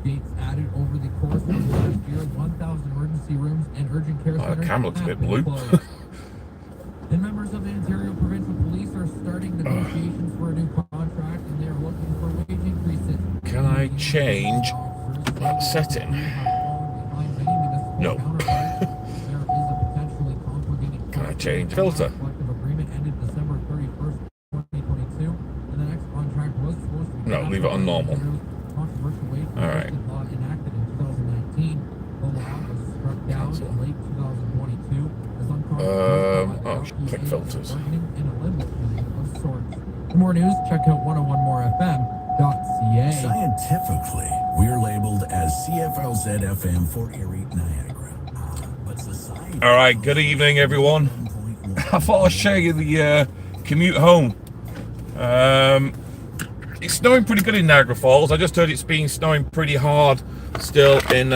Gates added over the course of last year, 1,000 emergency rooms and urgent care centers. The camera looks a bit blue. And members of the Ontario Provincial Police are starting negotiations for a new contract, and they are looking for wage increases. Can I change that setting? No. Can I change filter? No, leave it on normal. Alright. Click filters. For more news, check out 101morefm.ca. Scientifically, we're labeled as CFLZ-FM for Erie, Niagara. Alright, good evening everyone. I thought I'd show you the commute home. It's snowing pretty good in Niagara Falls. I just heard it's been snowing pretty hard still in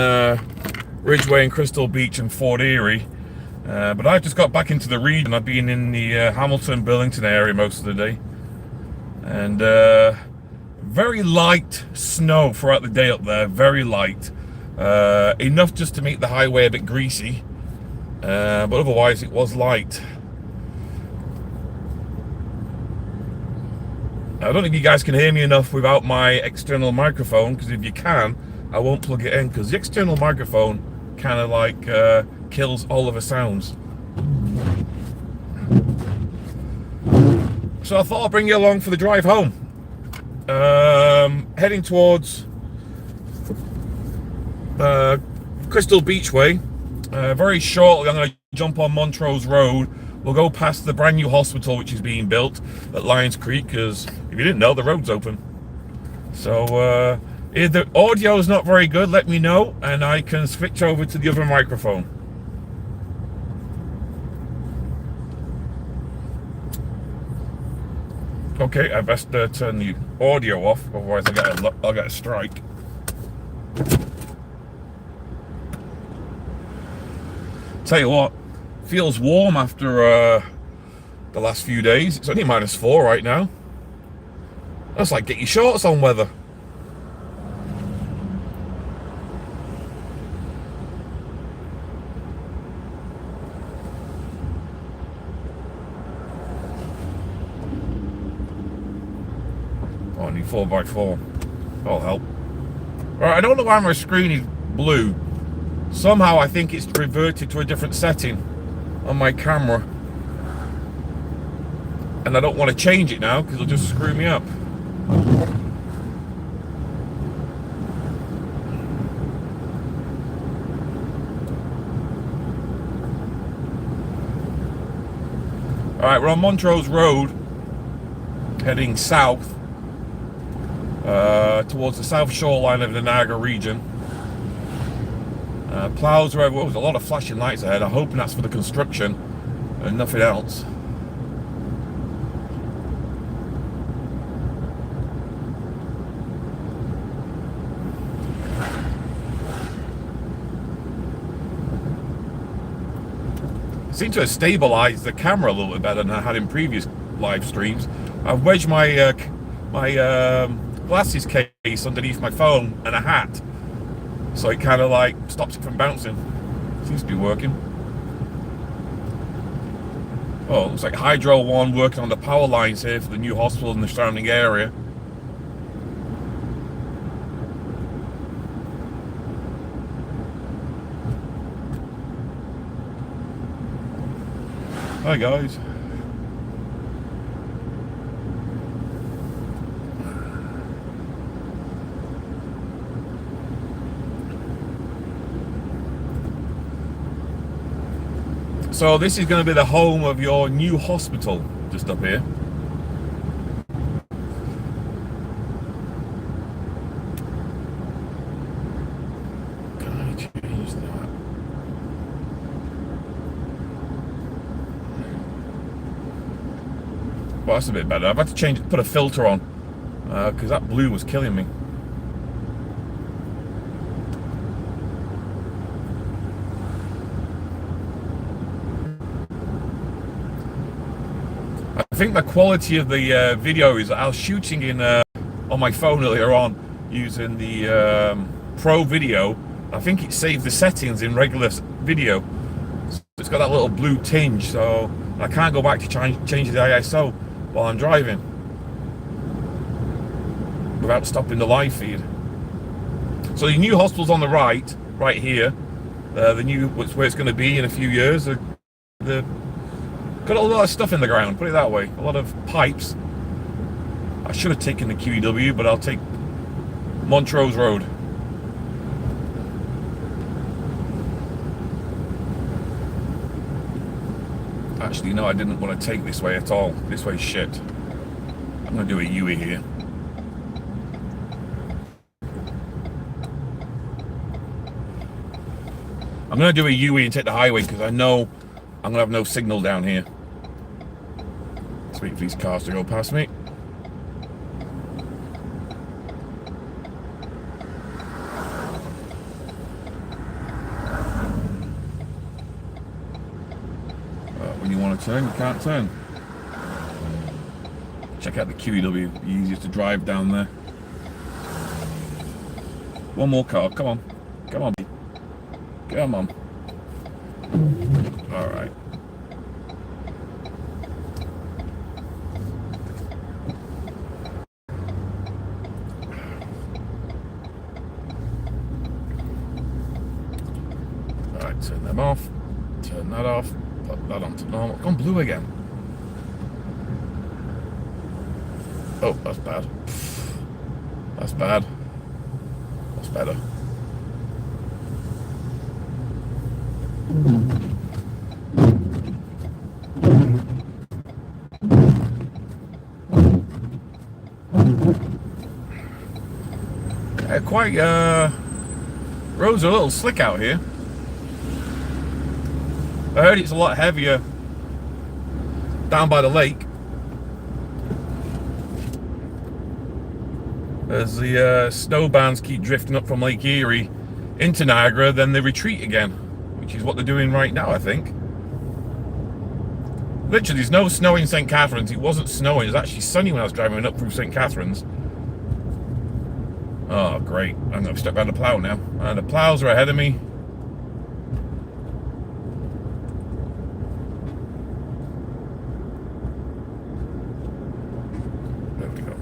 Ridgeway and Crystal Beach and Fort Erie. But I just got back into the region. I've been in the Hamilton, Burlington area most of the day. And very light snow throughout the day up there, very light. Enough just to make the highway a bit greasy. But otherwise it was light. I don't think you guys can hear me enough without my external microphone, because if you can, I won't plug it in, because the external microphone kind of like kills all of the sounds. So I thought I'd bring you along for the drive home. Heading towards Crystal Beach Way. Very shortly I'm going to jump on Montrose Road. We'll go past the brand new hospital which is being built at Lions Creek, because if you didn't know, the road's open. So if the audio is not very good, let me know and I can switch over to the other microphone. Okay, I best turn the audio off, otherwise I'll get a strike. Tell you what, feels warm after the last few days. It's only -4 right now. That's like get your shorts on weather. Oh, I need 4x4. That'll help. Alright, I don't know why my screen is blue. Somehow I think it's reverted to a different setting on my camera. And I don't want to change it now because it'll just screw me up. Alright, we're on Montrose Road, heading south towards the south shoreline of the Niagara region. Plows are everywhere. There's a lot of flashing lights ahead. I'm hoping that's for the construction and nothing else. I seem to have stabilized the camera a little bit better than I had in previous live streams. I've wedged my glasses case underneath my phone and a hat, so it kind of like stops it from bouncing. Seems to be working. Oh, looks like Hydro One working on the power lines here for the new hospital in the surrounding area. Hi guys. So this is going to be the home of your new hospital, just up here. Can I change that? Well, that's a bit better. I've had to put a filter on, because that blue was killing me. I think the quality of the video is I was shooting in on my phone earlier on using the Pro Video, I think it saves the settings in regular video. So it's got that little blue tinge, so I can't go back to change the ISO while I'm driving without stopping the live feed. So the new hospital's on the right here. The new, where it's going to be in a few years. The got a lot of stuff in the ground, put it that way. A lot of pipes. I should have taken the QEW, but I'll take Montrose Road. Actually, no, I didn't want to take this way at all. This way's shit. I'm going to do a U-E here. I'm going to do a U-E and take the highway because I know I'm going to have no signal down here. Let's wait for these cars to go past me. When you want to turn, you can't turn. Check out the QEW, easiest to drive down there. One more car, come on. Come on. Come on. Alright. Alright, turn them off. Turn that off. Put that onto normal. Gone blue again. Oh, that's bad. That's bad. That's better. Roads are a little slick out here. I heard it's a lot heavier down by the lake as the snow bands keep drifting up from Lake Erie into Niagara, then they retreat again, which is what they're doing right now, I think. Literally, there's no snow in St. Catharines. It wasn't snowing. It was actually sunny when I was driving up through St. Catharines. Oh, great. I'm going to step behind the plow now. And the plows are ahead of me. There we go.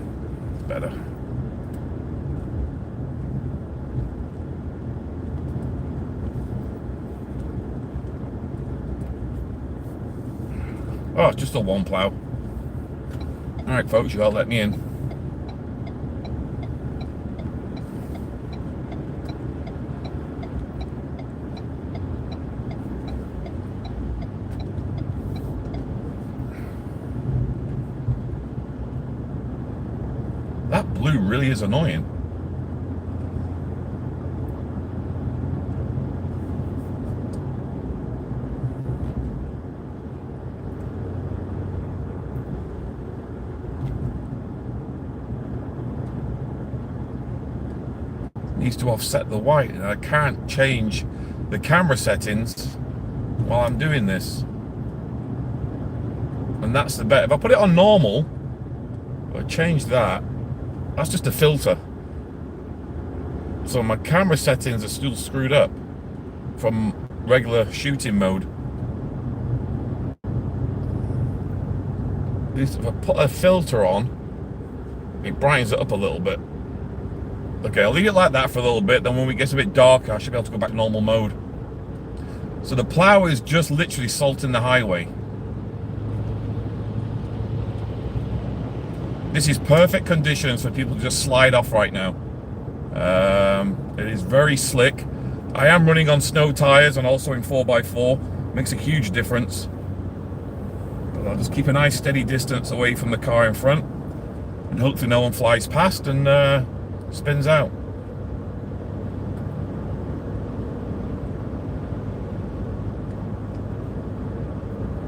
Better. Oh, it's just a one plow. Alright, folks, you all let me in. That blue really is annoying. Needs to offset the white, and I can't change the camera settings while I'm doing this. And that's the bet. If I put it on normal, if I change that, that's just a filter. So my camera settings are still screwed up from regular shooting mode. If I put a filter on, it brightens it up a little bit. Okay, I'll leave it like that for a little bit, then when it gets a bit darker, I should be able to go back to normal mode. So the plow is just literally salting the highway. This is perfect conditions for people to just slide off right now. It is very slick. I am running on snow tires and also in 4x4. Makes a huge difference. But I'll just keep a nice steady distance away from the car in front. And hopefully no one flies past and spins out.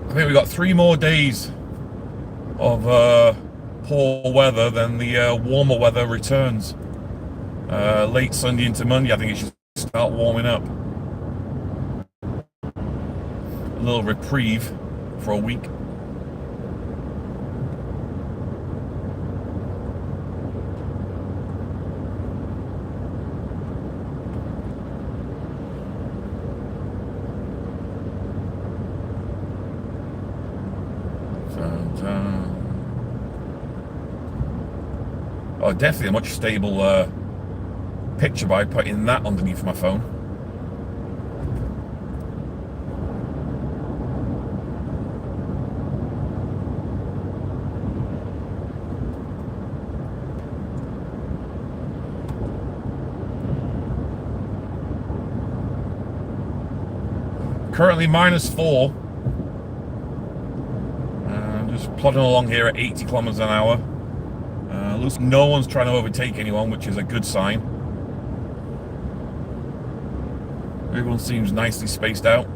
I think we've got 3 more days of poor weather, then the warmer weather returns. Late Sunday into Monday, I think it should start warming up. A little reprieve for a week. Oh, definitely a much stable picture by putting that underneath my phone. Currently -4. Just plodding along here at 80 kilometers an hour. Looks no one's trying to overtake anyone, which is a good sign. Everyone seems nicely spaced out.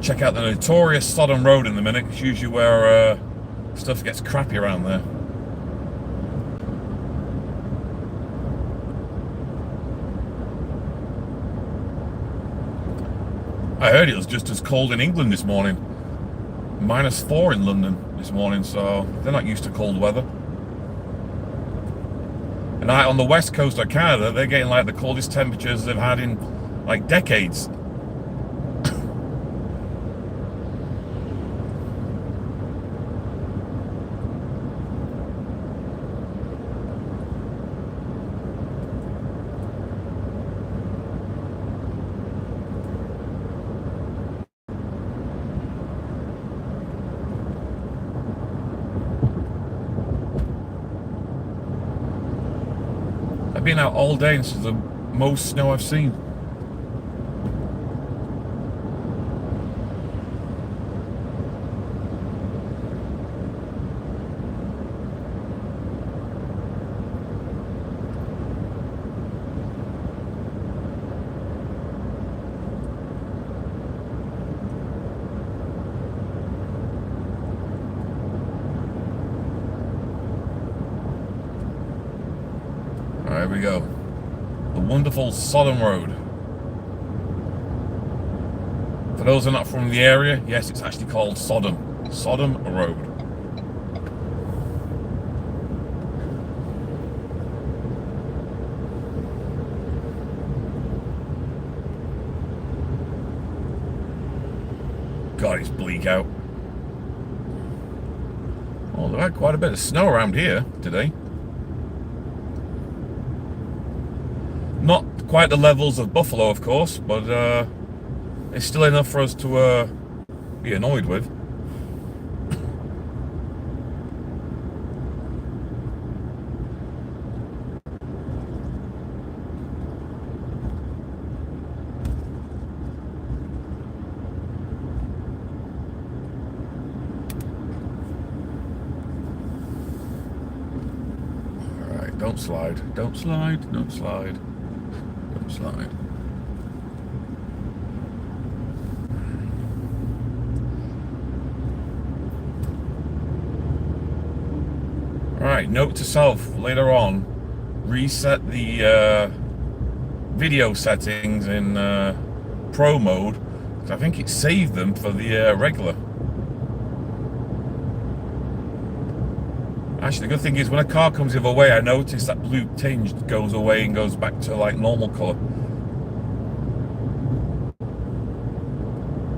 Check out the notorious Southern Road in a minute. It's usually where stuff gets crappy around there. I heard it was just as cold in England this morning. -4 in London this morning, so they're not used to cold weather. And on the west coast of Canada, they're getting like the coldest temperatures they've had in like decades. I've been out all day and this is the most snow I've seen. There we go. The wonderful Southern Road. For those who are not from the area, yes, it's actually called Sodom. Sodom Road. God, it's bleak out. Oh, they've had quite a bit of snow around here today. Not quite the levels of Buffalo, of course, but it's still enough for us to be annoyed with. All right, don't slide, don't slide, don't slide. Slide. Alright, note to self, later on, reset the video settings in Pro mode, because I think it saved them for the regular. Actually, the good thing is when a car comes the other way, I notice that blue tinge goes away and goes back to like normal color.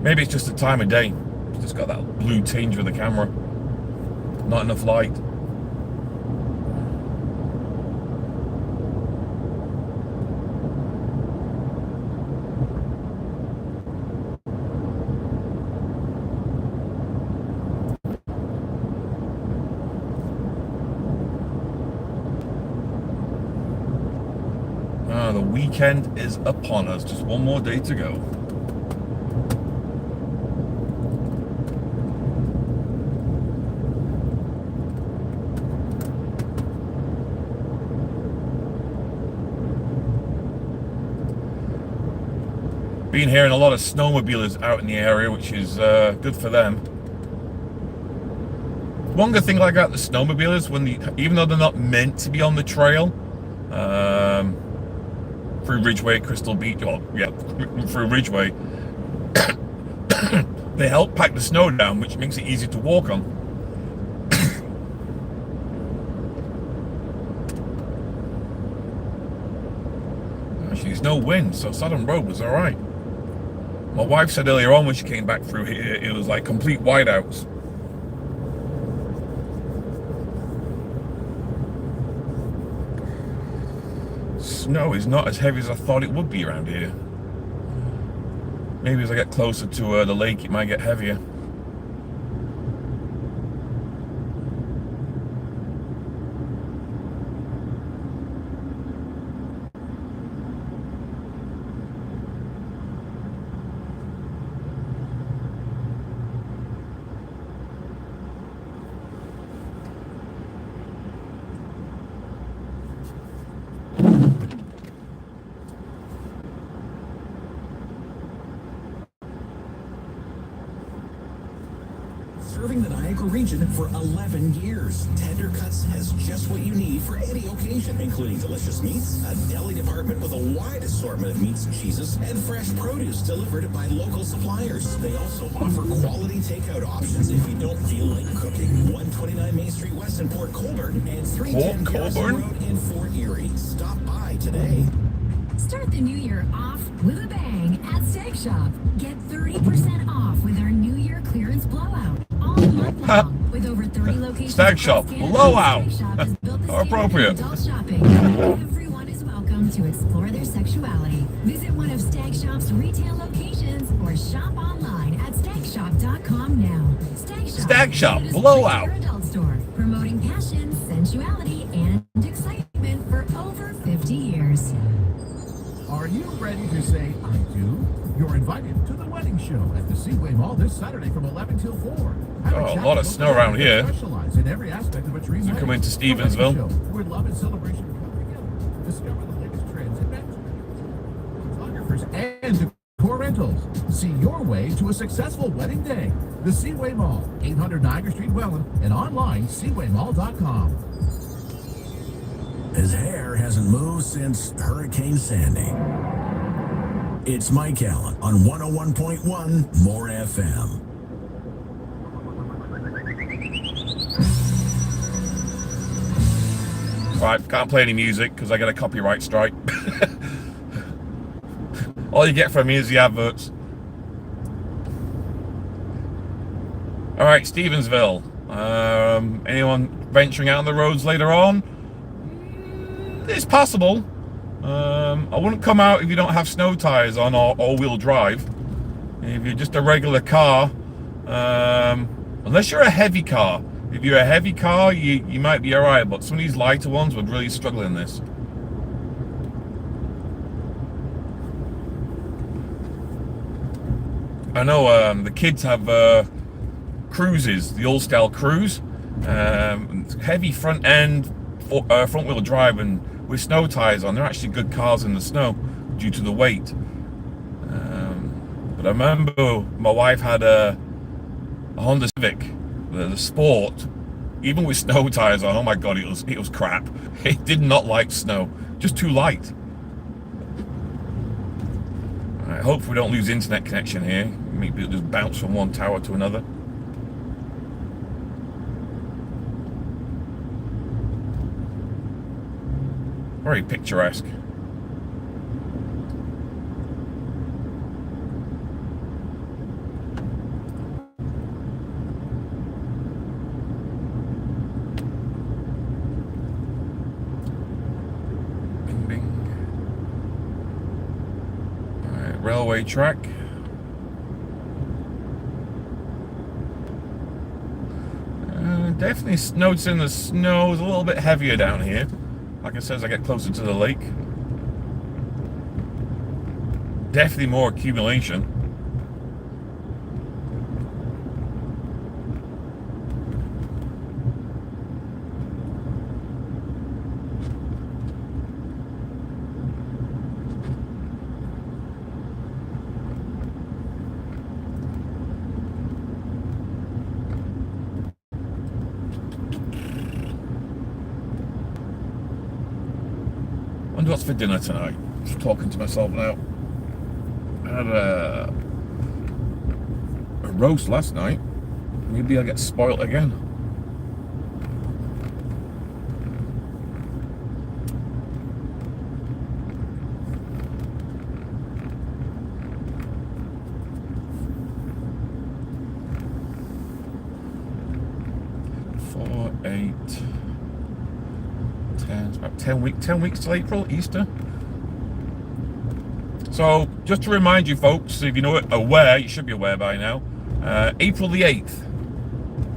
Maybe it's just the time of day. It's just got that blue tinge with the camera. Not enough light. The weekend is upon us. Just one more day to go. Been hearing a lot of snowmobilers out in the area, which is good for them. One good thing I like about the snowmobilers, even though they're not meant to be on the trail, through Ridgeway, Crystal Beach, or yeah, through Ridgeway, they help pack the snow down, which makes it easier to walk on. Actually, there's no wind, so Southern Road was all right. My wife said earlier on when she came back through here, it was like complete whiteouts. snow is not as heavy as I thought it would be around here. Maybe as I get closer to the lake, it might get heavier. Serving the Niagara region for 11 years. Tender Cuts has just what you need for any occasion, including delicious meats, a deli department with a wide assortment of meats and cheeses, and fresh produce delivered by local suppliers. They also offer quality takeout options if you don't feel like cooking. 129 Main Street West in Port Colborne and 310 Garrison Road in Fort Erie. Stop by today. Start the new year off with a bang at Steak Shop. Get 30% off with our New Year clearance blowout. All month long, with over 30 locations. Steak Shop blowout. Steak Shop is built to Appropriate. adult shopping. Everyone is welcome to explore their sexuality. Visit one of Stag Shop's retail locations or shop online at stagshop.com now. Stag Shop is blowout. your adult store, promoting passion, sensuality, and excitement for over 50 years. Are you ready to say I do? You're invited to the wedding show at the Seaway Mall this Saturday from 11 till 4. Have Oh, a chat lot with of snow local around people here. that specialize in every aspect of a dream You wedding. come into The wedding Stevensville. show, where love and celebration come together. Discover the latest trends, adventures, photographers, and decor rentals. See your way to a successful wedding day. The Seaway Mall, 800 Niagara Street, Welland, and online seawaymall.com. His hair hasn't moved since Hurricane Sandy. It's Mike Allen on 101.1 More FM. Right, can't play any music because I get a copyright strike. All you get from me is the adverts. All right, Stevensville. Anyone venturing out on the roads later on? It's possible. I wouldn't come out if you don't have snow tires on or all-wheel drive. If you're just a regular car, unless you're a heavy car. If you're a heavy car, you might be alright, but some of these lighter ones would really struggle in this. I know the kids have cruises, the old-style cruise, heavy front end, front-wheel drive, and with snow tires on. They're actually good cars in the snow due to the weight. But I remember my wife had a Honda Civic, the Sport, even with snow tires on. Oh my god, it was crap. It did not like snow, just too light. I hope we don't lose internet connection here. Maybe it'll just bounce from one tower to another. Very picturesque. Bing, bing. All right, railway track. Definitely noticing the snow is a little bit heavier down here. Like I said, as I get closer to the lake. Definitely more accumulation. Wonder what's for dinner tonight. Just talking to myself now. I had a roast last night. Maybe I'll get spoilt again. About 10 weeks till April, Easter. So just to remind you folks, if you're not aware, you should be aware by now, April the 8th,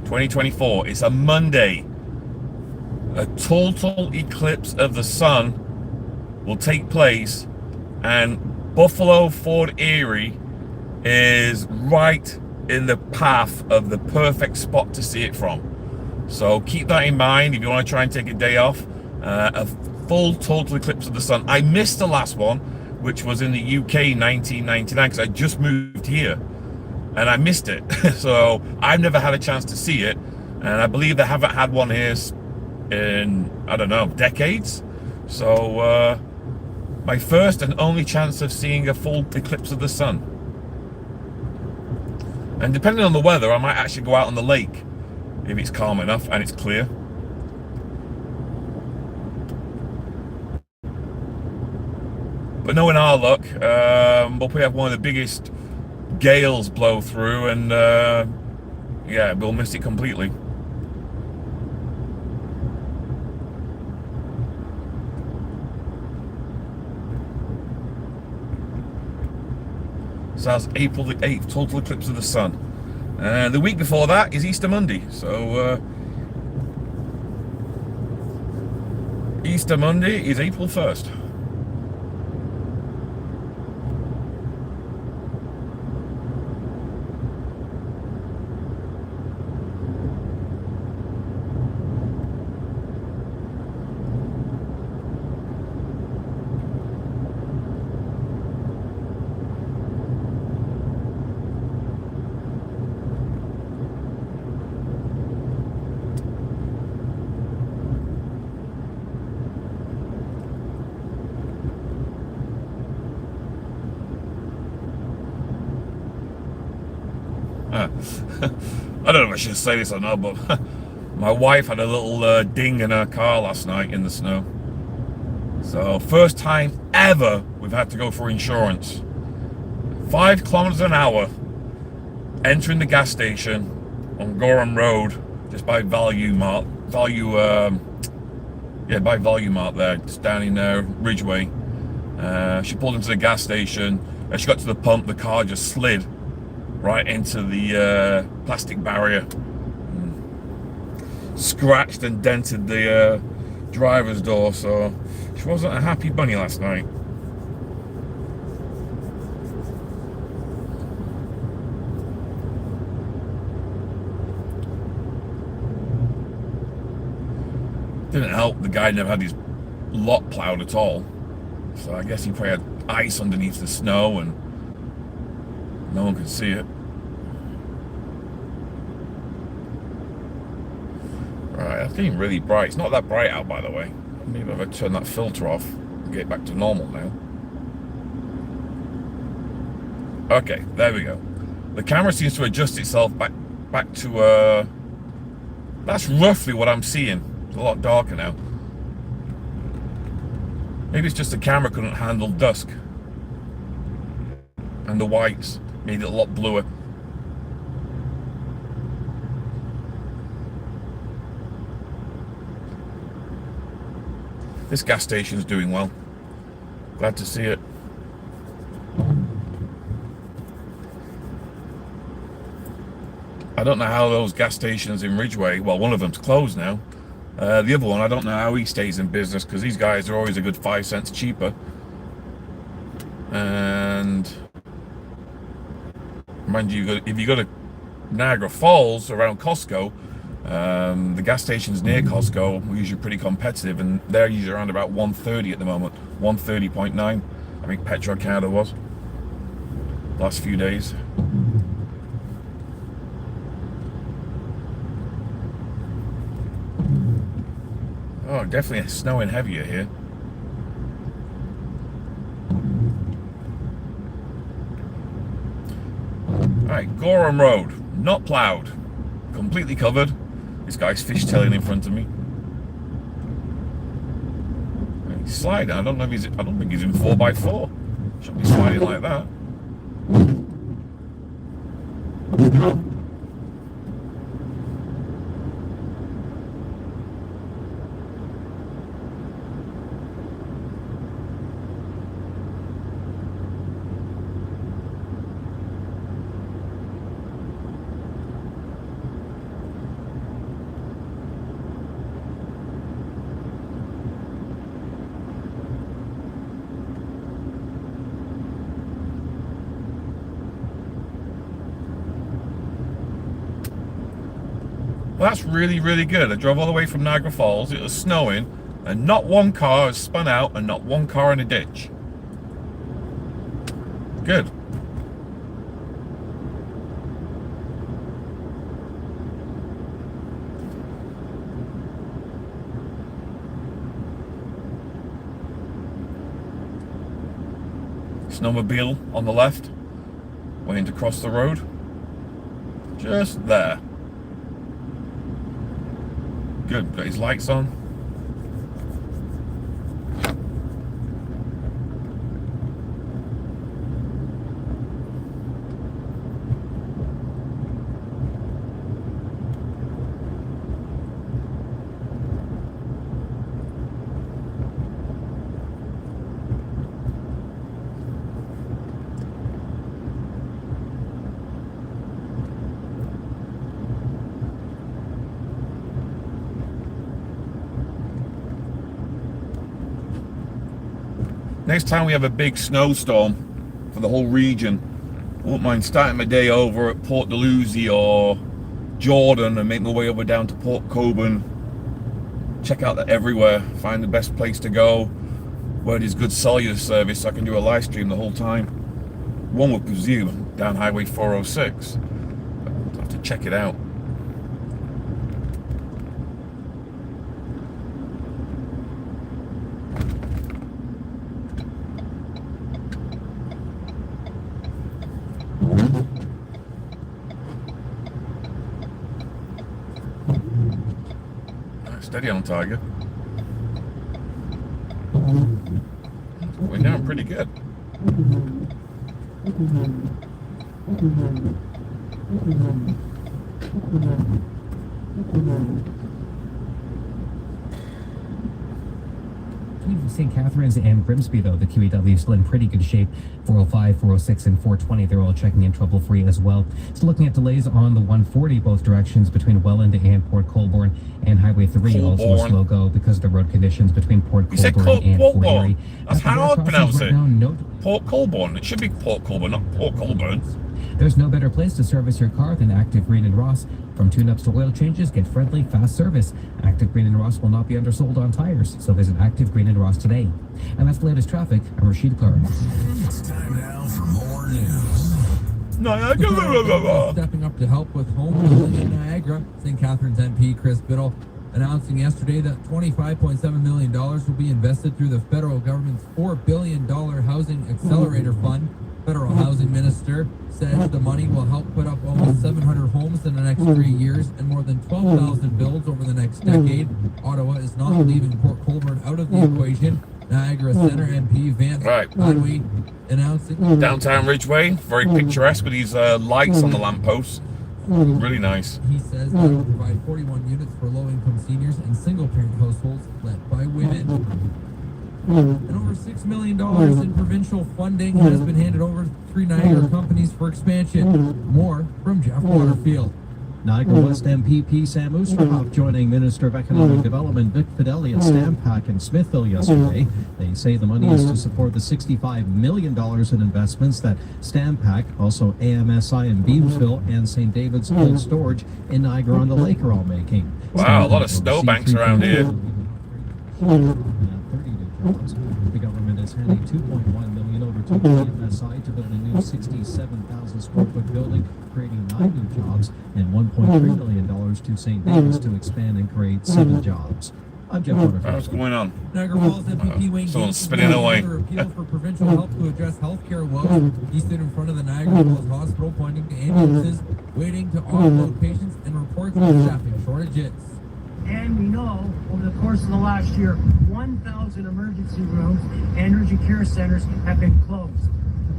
2024, it's a Monday. A total eclipse of the sun will take place, and Buffalo Fort Erie is right in the path of the perfect spot to see it from. So keep that in mind if you want to try and take a day off. A full total eclipse of the sun. I missed the last one, which was in the UK in 1999, because I just moved here and I missed it. So I've never had a chance to see it, and I believe they haven't had one here in, I don't know, decades. So my first and only chance of seeing a full eclipse of the sun. And depending on the weather, I might actually go out on the lake if it's calm enough and it's clear. But knowing our luck, we'll probably have one of the biggest gales blow through, and yeah, we'll miss it completely. So that's April the 8th, total eclipse of the sun. And the week before that is Easter Monday. So Easter Monday is April 1st. I don't know if I should say this or not, but my wife had a little ding in her car last night in the snow. So first time ever we've had to go for insurance. 5 kilometers an hour entering the gas station on Gorham Road, just by Value Mart there, just down in Ridgeway. She pulled into the gas station. As she got to the pump, the car just slid right into the plastic barrier, scratched and dented the driver's door. So she wasn't a happy bunny last night. Didn't help, the guy never had his lot plowed at all, so I guess he probably had ice underneath the snow and no one could see it. Right, that's getting really bright. It's not that bright out, by the way. Maybe if I turn that filter off and get back to normal now. Okay, there we go. The camera seems to adjust itself back to that's roughly what I'm seeing. It's a lot darker now. Maybe it's just the camera couldn't handle dusk, and the whites made it a lot bluer. This gas station's doing well. Glad to see it. I don't know how those gas stations in Ridgeway, well, one of them's closed now. The other one, I don't know how he stays in business, because these guys are always a good 5 cents cheaper. And mind you, if you go to Niagara Falls around Costco, the gas stations near Costco are usually pretty competitive, and they're usually around about 130 at the moment, 130.9. I think Petro Canada was last few days. Oh, definitely snowing heavier here. Alright, Gorham Road, not ploughed, completely covered. This guy's fishtailing in front of me. He's sliding. I don't think he's in 4x4. Shouldn't be sliding like that. Well, that's really, really good. I drove all the way from Niagara Falls. It was snowing, and not one car has spun out, and not one car in a ditch. Good. Snowmobile on the left, waiting to cross the road. Just there. Good, got his lights on. Next time we have a big snowstorm for the whole region, I wouldn't mind starting my day over at Port Dalhousie or Jordan and make my way over down to Port Coburn. Check out that everywhere, find the best place to go, where there's good cellular service so I can do a live stream the whole time. One would presume down Highway 406. I'll have to check it out. Steady on target. Going down pretty good. Between St. Catharines and Grimsby, though, the QEW is still in pretty good shape. 405, 406, and 420, they're all checking in trouble-free as well. So looking at delays on the 140 both directions between Welland and Port Colborne, and Highway 3 also a slow go because of the road conditions between Port Colborne and Fort Erie. That's how I pronounce it. Now, Port Colborne. It should be Port Colborne, not Port Colborne. There's no better place to service your car than Active Green and Ross. From tune-ups to oil changes, get friendly, fast service. Active Green and Ross will not be undersold on tires, so visit Active Green and Ross today. And that's the latest traffic. I'm Rashid Clark. It's time now for more news. Stepping up to help with home building in Niagara. St. Catharines MP Chris Biddle announcing yesterday that $25.7 million will be invested through the federal government's $4 billion Housing Accelerator Fund. Federal Housing Minister says the money will help put up almost 700 homes in the next 3 years and more than 12,000 builds over the next decade. Ottawa is not leaving Port Colborne out of the equation. Niagara Centre MP Vance Hadley announcing Downtown Ridgeway, very picturesque with these lights on the lampposts. Really nice. He says that will provide 41 units for low-income seniors and single-parent households led by women. And over $6 million in provincial funding has been handed over to 3 Niagara companies for expansion. More from Jeff Waterfield. Niagara West MPP Sam Oosterhoff joining Minister of Economic Development Vic Fideli at Stampak in Smithville yesterday. They say the money is to support the $65 million in investments that Stampak, also AMSI in Beamsville, and St. David's Cold Storage in Niagara-on-the-Lake are all making. Wow, a lot of snowbanks around here. 30 new jobs. The government is handing $2.1 million over to AMSI to build a new 67,000 square foot building, creating 9 new jobs, and $1.3 million to St. David's to expand and create 7 jobs. I'm Jeff Waterfield. What's going on? Niagara Falls MPP Wayne Someone's Gates spinning away. another appeal for provincial help to address healthcare woes. He stood in front of the Niagara Falls Hospital pointing to ambulances waiting to offload patients and reports of staffing shortages. And we know over the course of the last year, 1,000 emergency rooms and urgent care centers have been closed.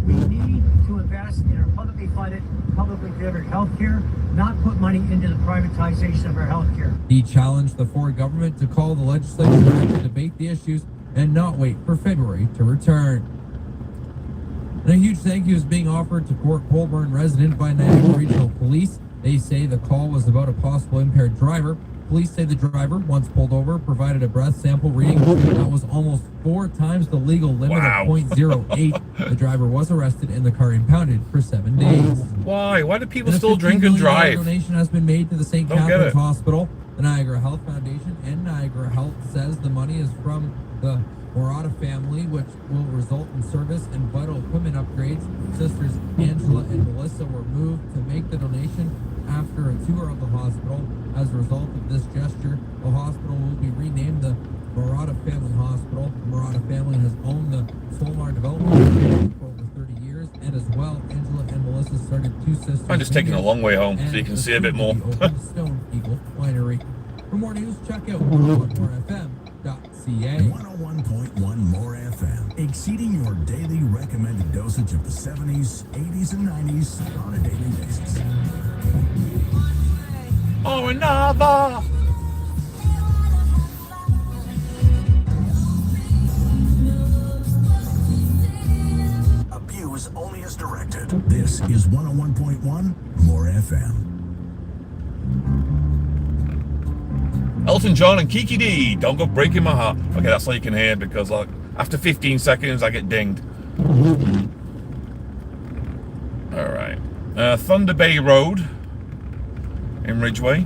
We need to invest in our publicly funded, publicly delivered healthcare, not put money into the privatization of our healthcare. He challenged the Ford government to call the legislature to debate the issues and not wait for February to return. And a huge thank you is being offered to Port Colborne resident by Niagara Regional Police. They say the call was about a possible impaired driver. Police say the driver, once pulled over, provided a breath sample reading that was almost 4 times the legal limit Wow. of 0.08. The driver was arrested and the car impounded for 7 days. Why? Why do people And a still drink and $15 million drive? donation has been made to the St. Don't get Catherine's it. Hospital. The Niagara Health Foundation and Niagara Health says the money is from the Morata family, which will result in service and vital equipment upgrades. Sisters Angela and Melissa were moved to make the donation after a tour of the hospital. As a result of this gesture, the hospital will be renamed the Morata Family Hospital. The Morata family has owned the Solmar development for over 30 years, and as well, Angela and Melissa started 2 sisters. I'm just taking a long way home so you can and see a bit more. the Stone Eagle Winery. For more news, check out 101morefm.ca. 101.1 More FM, exceeding your daily recommended dosage of the 70s, 80s, and 90s on a daily basis. Oh, another. A view is only as directed. This is 101.1 More FM. Elton John and Kiki D, Don't Go Breaking My Heart. Okay, that's all you can hear because like after 15 seconds I get dinged. Alright. Thunder Bay Road in Ridgeway.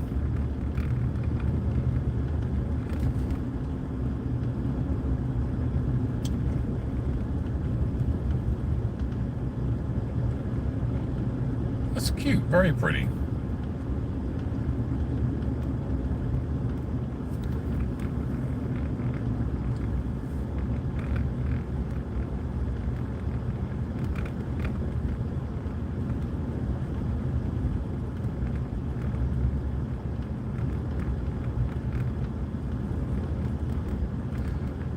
That's cute, very pretty.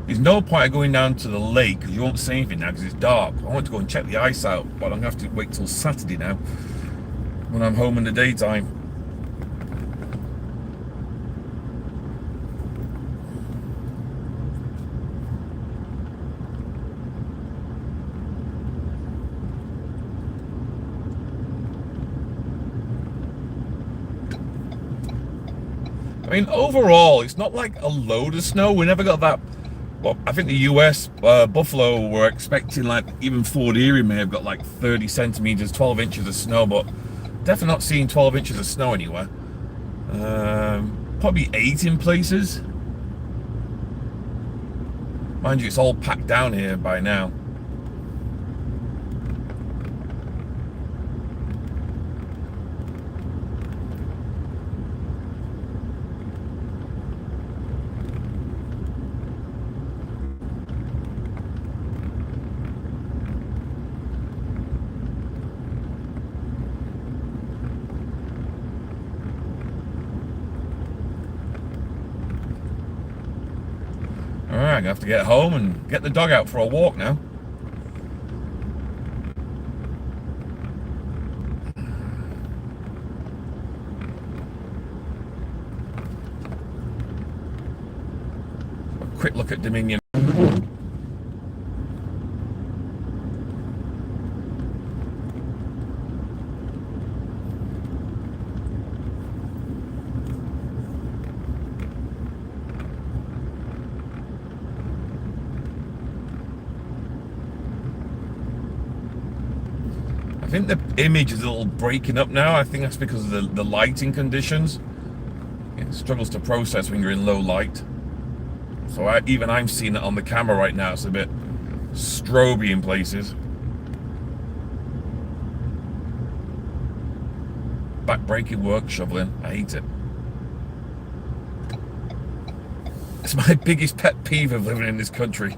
There's no point of going down to the lake because you won't see anything now because it's dark. I want to go and check the ice out, but I'm going to have to wait till Saturday now when I'm home in the daytime. I mean, overall, it's not like a load of snow. We never got that. Well, I think the US, Buffalo, were expecting like even Fort Erie may have got like 30 centimeters, 12 inches of snow, but definitely not seeing 12 inches of snow anywhere. Probably 8 in places. Mind you, it's all packed down here by now. Alright, I'm gonna have to get home and get the dog out for a walk now. A quick look at Dominion. I think the image is a little breaking up now. I think that's because of the lighting conditions. It struggles to process when you're in low light. So even I'm seeing it on the camera right now. It's a bit stroby in places. Back-breaking work, shoveling. I hate it. It's my biggest pet peeve of living in this country.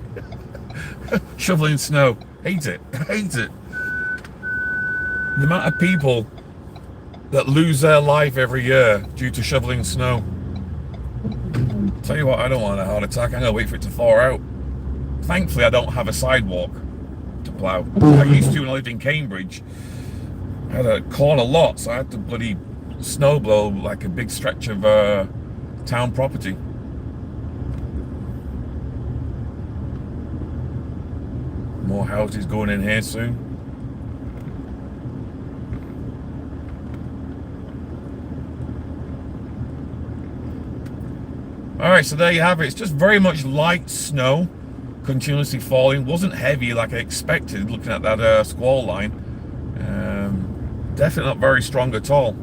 Shoveling snow. Hate it. Hate it. The amount of people that lose their life every year due to shoveling snow. Tell you what, I don't want a heart attack. I'm going to wait for it to thaw out. Thankfully, I don't have a sidewalk to plough. I used to when I lived in Cambridge. I had a corner lot, so I had to bloody snow blow like a big stretch of town property. More houses going in here soon. All right, so there you have it. It's just very much light snow, continuously falling. Wasn't heavy like I expected looking at that squall line. Definitely not very strong at all.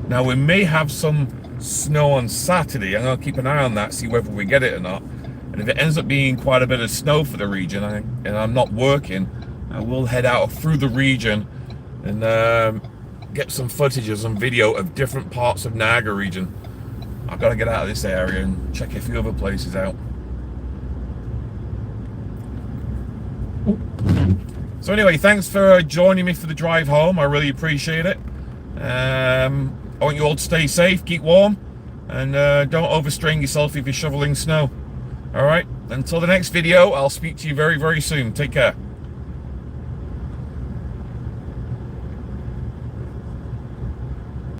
Now we may have some snow on Saturday. I'm going to keep an eye on that, see whether we get it or not. And if it ends up being quite a bit of snow for the region, and I'm not working, I will head out through the region and get some footage or some video of different parts of Niagara region. I've got to get out of this area and check a few other places out. So anyway, thanks for joining me for the drive home. I really appreciate it. I want you all to stay safe, keep warm, and don't overstrain yourself if you're shoveling snow. All right, until the next video, I'll speak to you very, very soon. Take care.